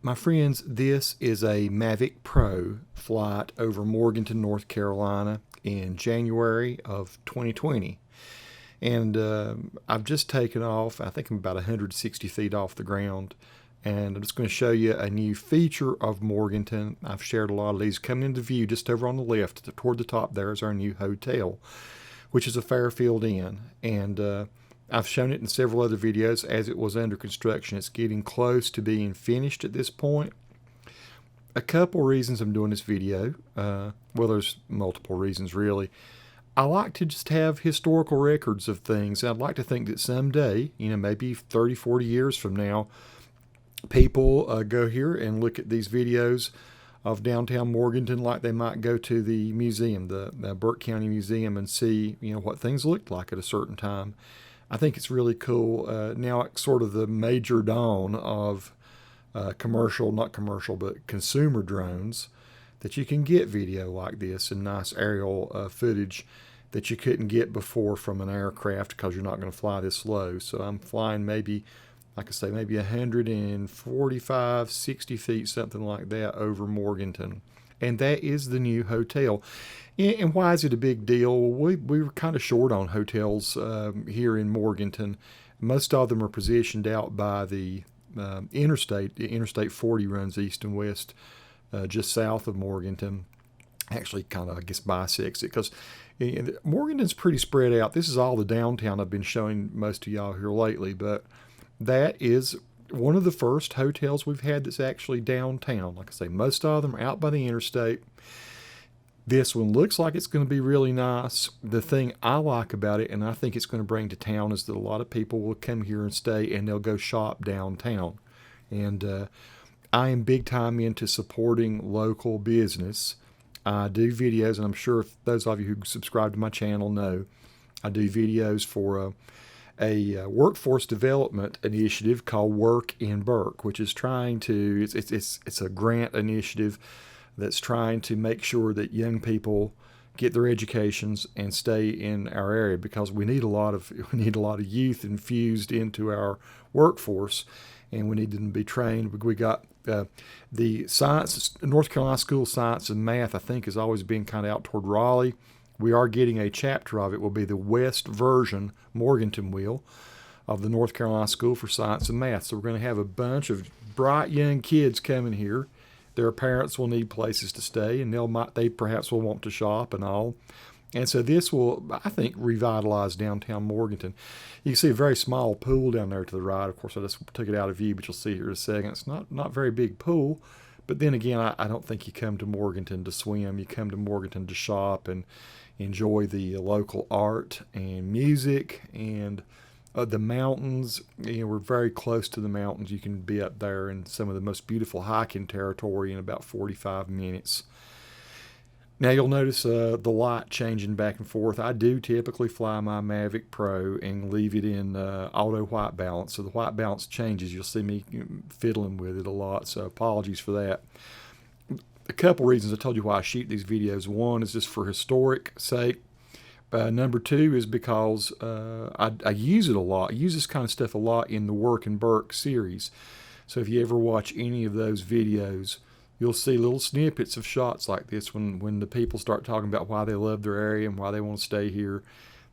My friends, this is a Mavic Pro flight over Morganton, North Carolina in January of 2020. And I've just taken off. I think I'm about 160 feet off the ground. And I'm just going to show you a new feature of Morganton. I've shared a lot of these. Coming into view just over on the left, toward the top there is our new hotel, which is a Fairfield Inn. And I've shown it in several other videos as it was under construction. It's getting close to being finished at this point. A couple reasons I'm doing this video. Well, there's multiple reasons really. I like to just have historical records of things. I'd like to think that someday, maybe 30, 40 years from now, people go here and look at these videos of downtown Morganton like they might go to the museum, the Burke County Museum, and see, what things looked like at a certain time. I think it's really cool. Now it's sort of the major dawn of not commercial, but consumer drones, that you can get video like this and nice aerial footage that you couldn't get before from an aircraft because you're not going to fly this low. So I'm flying maybe, like I say, maybe 145, 60 feet, something like that over Morganton. And that is the new hotel. And why is it a big deal? We were kind of short on hotels here in Morganton. Most of them are positioned out by the interstate. The Interstate 40 runs east and west just south of Morganton. Actually, kind of, I guess, bisects it because Morganton's pretty spread out. This is all the downtown I've been showing most of y'all here lately, but that is one of the first hotels we've had that's actually downtown. Like I say, most of them are out by the interstate. This one looks like it's going to be really nice. The thing I like about it, and I think it's going to bring to town, is that a lot of people will come here and stay and they'll go shop downtown. And I am big time into supporting local business. I do videos, and I'm sure if those of you who subscribe to my channel know, I do videos for a workforce development initiative called Work in Burke, which is trying to, it's a grant initiative that's trying to make sure that young people get their educations and stay in our area, because we need a lot of youth infused into our workforce, and we need them to be trained. We got the science, North Carolina School of Science and Math, I think, has always been kind of out toward Raleigh. We are getting a chapter of it. Will be the West version, Morganton will, of the North Carolina School for Science and Math. So we're going to have a bunch of bright young kids coming here. Their parents will need places to stay, and they perhaps will want to shop and all. And so this will, I think, revitalize downtown Morganton. You can see a very small pool down there to the right. Of course, I just took it out of view, but you'll see here in a second. It's not a very big pool. But then again, I don't think you come to Morganton to swim. You come to Morganton to shop and enjoy the local art and music and the mountains. We're very close to the mountains. You can be up there in some of the most beautiful hiking territory in about 45 minutes. Now you'll notice the light changing back and forth. I do typically fly my Mavic Pro and leave it in auto white balance. So the white balance changes. You'll see me fiddling with it a lot, so apologies for that. A couple reasons I told you why I shoot these videos. One is just for historic sake. Number two is because I use it a lot. I use this kind of stuff a lot in the Work in Burke series. So if you ever watch any of those videos, you'll see little snippets of shots like this when the people start talking about why they love their area and why they want to stay here.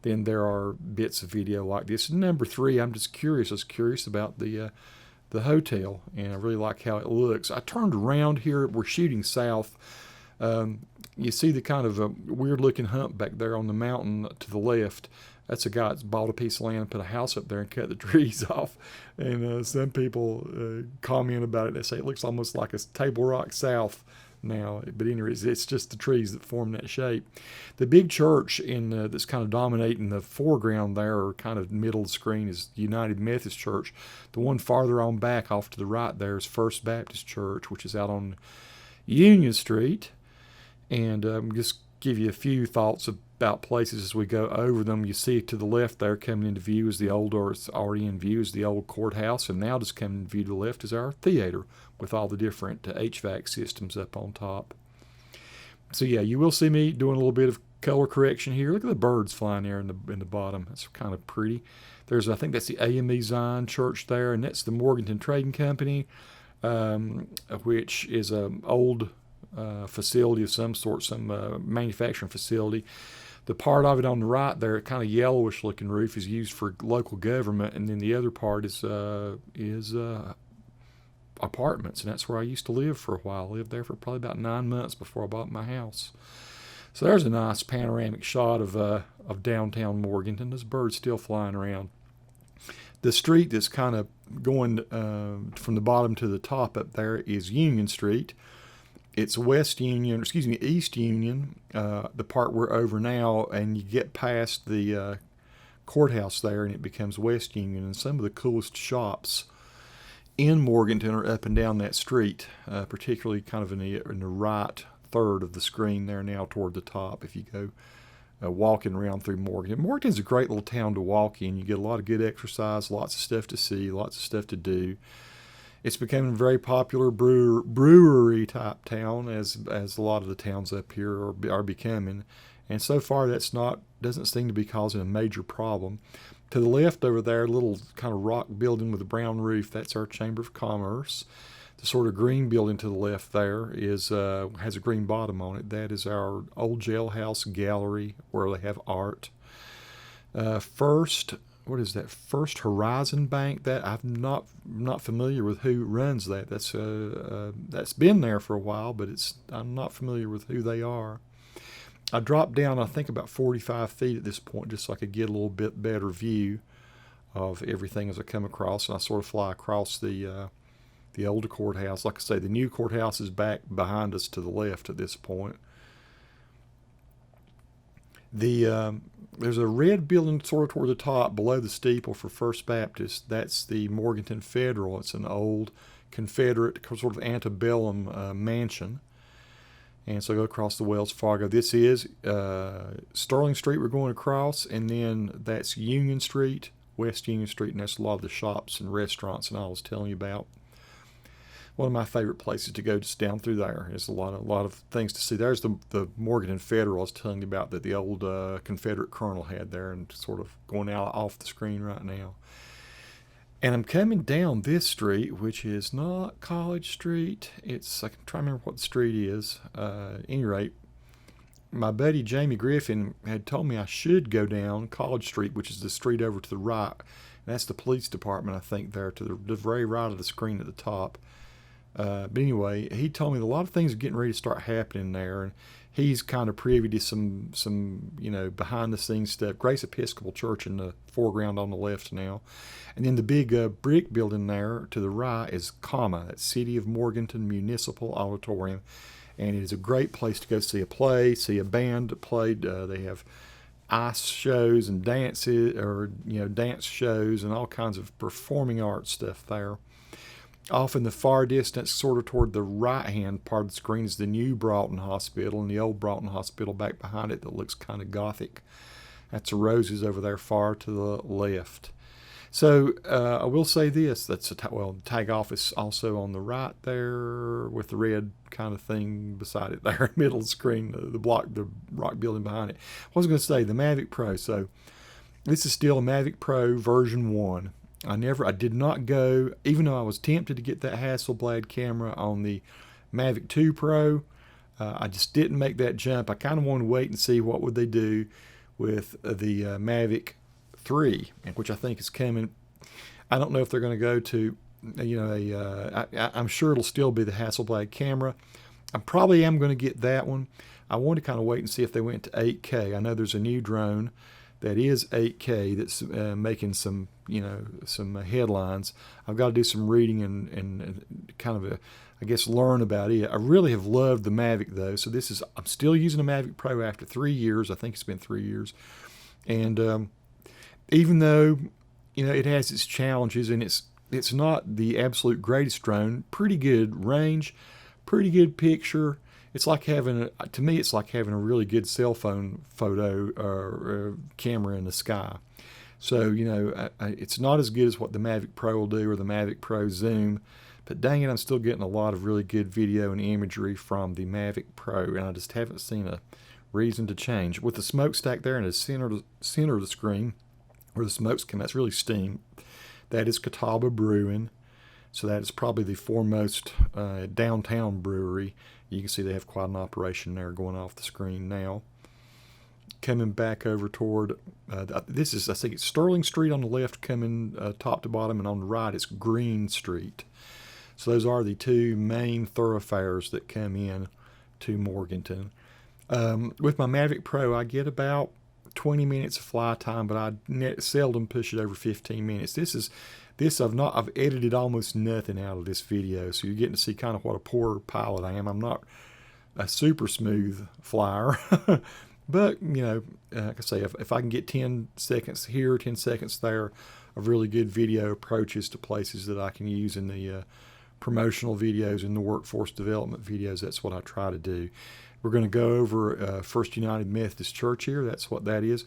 Then there are bits of video like this. And number three, I'm just curious. I was curious about the hotel, and I really like how it looks. I turned around here. We're shooting south. You see the kind of weird looking hump back there on the mountain to the left. That's a guy that's bought a piece of land and put a house up there and cut the trees off. And some people comment about it. They say it looks almost like a Table Rock South now. But anyways, it's just the trees that form that shape. The big church that's kind of dominating the foreground there, or kind of middle of the screen, is United Methodist Church. The one farther on back off to the right there is First Baptist Church, which is out on Union Street. And just give you a few thoughts about places as we go over them. You see to the left there coming into view is the old, or it's already in view, is the old courthouse. And now just coming into view to the left is our theater with all the different HVAC systems up on top. So yeah, you will see me doing a little bit of color correction here. Look at the birds flying there in the bottom. That's kind of pretty. I think that's the AME Zion Church there, and that's the Morganton Trading Company. which is an old facility of some sort, some manufacturing facility. The part of it on the right there, kind of yellowish looking roof, is used for local government, and then the other part is apartments, and that's where I used to live for a while. I lived there for probably about 9 months before I bought my house. So there's a nice panoramic shot of downtown Morganton. There's birds still flying around. The street that's kind of going from the bottom to the top up there is Union Street. It's East Union, the part we're over now, and you get past the courthouse there, and it becomes West Union. And some of the coolest shops in Morganton are up and down that street, particularly kind of in the right third of the screen there now toward the top. If you go walking around through Morganton. Morganton's a great little town to walk in. You get a lot of good exercise, lots of stuff to see, lots of stuff to do. It's becoming a very popular brewery type town, as a lot of the towns up here are becoming. And so far doesn't seem to be causing a major problem. To the left over there, a little kind of rock building with a brown roof, that's our Chamber of Commerce. The sort of green building to the left there has a green bottom on it. That is our old Jailhouse Gallery, where they have art. First Horizon Bank. That I'm not familiar with who runs that. That's been there for a while, but I'm not familiar with who they are. I dropped down, I think, about 45 feet at this point, just so I could get a little bit better view of everything as I come across, and I sort of fly across the older courthouse. Like I say, the new courthouse is back behind us to the left at this point. There's a red building sort of toward the top below the steeple for First Baptist. That's the Morganton Federal. It's an old Confederate sort of antebellum mansion. And so go across the Wells Fargo. This is Sterling Street we're going across, and then that's Union Street, West Union Street, and that's a lot of the shops and restaurants and all I was telling you about. One of my favorite places to go just down through there. There's a lot of things to see. There's the Morganton Federal I was telling you about that the old Confederate colonel had there, and sort of going out off the screen right now. And I'm coming down this street, which is not College Street. I can try to remember what the street is. At any rate, my buddy Jamie Griffin had told me I should go down College Street, which is the street over to the right. And that's the police department, I think, there to the very right of the screen at the top. But anyway, he told me that a lot of things are getting ready to start happening there, and he's kind of privy to some behind the scenes stuff. Grace Episcopal Church in the foreground on the left now, and then the big brick building there to the right is COMA, that's City of Morganton Municipal Auditorium, and it is a great place to go see a play, see a band played. They have ice shows and dances, or dance shows and all kinds of performing arts stuff there. Off in the far distance, sort of toward the right-hand part of the screen, is the new Broughton Hospital, and the old Broughton Hospital back behind it that looks kind of gothic. That's the roses over there far to the left. So I will say this, the tag office also on the right there with the red kind of thing beside it there, middle of the screen, the rock building behind it. What I was going to say, the Mavic Pro. So this is still a Mavic Pro version 1. I did not go, even though I was tempted to get that Hasselblad camera on the Mavic 2 Pro, I just didn't make that jump. I kind of wanted to wait and see what would they do with the Mavic 3, which I think is coming. I don't know if they're going to go to, I'm sure it'll still be the Hasselblad camera. I probably am going to get that one. I want to kind of wait and see if they went to 8K. I know there's a new drone that is 8K that's making some headlines. I've got to do some reading and kind of learn about it. I really have loved the Mavic though. So I'm still using a Mavic Pro after 3 years. I think it's been 3 years. And even though, it has its challenges and it's not the absolute greatest drone, pretty good range, pretty good picture. It's like to me, it's like having a really good cell phone photo or camera in the sky. So, it's not as good as what the Mavic Pro will do or the Mavic Pro Zoom, but dang it, I'm still getting a lot of really good video and imagery from the Mavic Pro, and I just haven't seen a reason to change. With the smokestack there in the center of the screen, where the smoke's coming, that's really steam. That is Catawba Brewing. So that is probably the foremost downtown brewery. You can see they have quite an operation there going off the screen now. Coming back over toward, this is, I think it's Sterling Street on the left coming top to bottom, and on the right it's Green Street. So those are the two main thoroughfares that come in to Morganton. With my Mavic Pro, I get about 20 minutes of fly time, but I seldom push it over 15 minutes. I've edited almost nothing out of this video, so you're getting to see kind of what a poor pilot I am. I'm not a super smooth flyer, but like I say, if I can get 10 seconds here, 10 seconds there of really good video approaches to places that I can use in the promotional videos and the workforce development videos, that's what I try to do. We're going to go over First United Methodist Church here. That's what that is.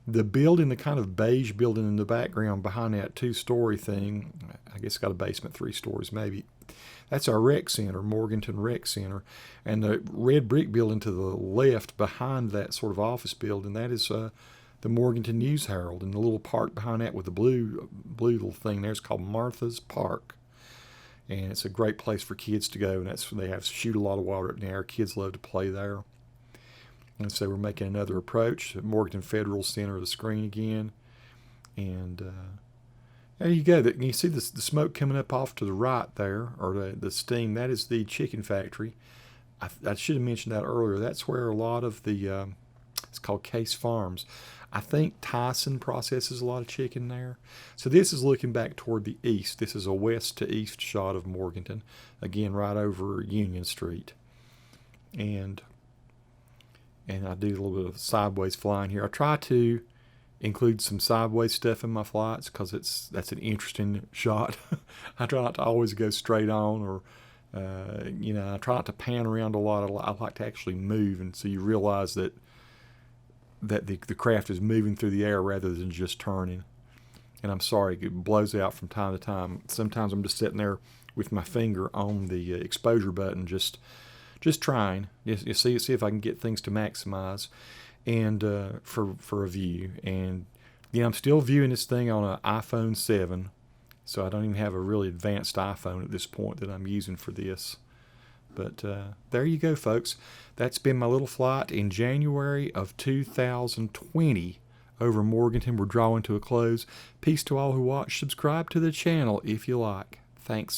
The building, the kind of beige building in the background behind that 2-story thing, I guess it's got a basement, 3 stories maybe. That's our rec center, Morganton Rec Center. And the red brick building to the left behind that sort of office building, that is the Morganton News Herald. And the little park behind that with the blue little thing there is called Martha's Park. And it's a great place for kids to go. And they have shoot a lot of water up there. Kids love to play there. And so we're making another approach at Morganton Federal Center of the screen again. And there you go. You see the smoke coming up off to the right there, or the steam. That is the chicken factory. I should have mentioned that earlier. That's where a lot of the, it's called Case Farms. I think Tyson processes a lot of chicken there. So this is looking back toward the east. This is a west to east shot of Morganton. Again, right over Union Street. And I do a little bit of sideways flying here. I try to include some sideways stuff in my flights because that's an interesting shot. I try not to always go straight on, or I try not to pan around a lot. I like to actually move, and so you realize that the craft is moving through the air rather than just turning. And I'm sorry, it blows out from time to time. Sometimes I'm just sitting there with my finger on the exposure button, just trying. You see if I can get things to maximize, and for a view. And I'm still viewing this thing on an iPhone 7, so I don't even have a really advanced iPhone at this point that I'm using for this. But there you go, folks. That's been my little flight in January of 2020 over Morganton. We're drawing to a close. Peace to all who watch. Subscribe to the channel if you like. Thanks.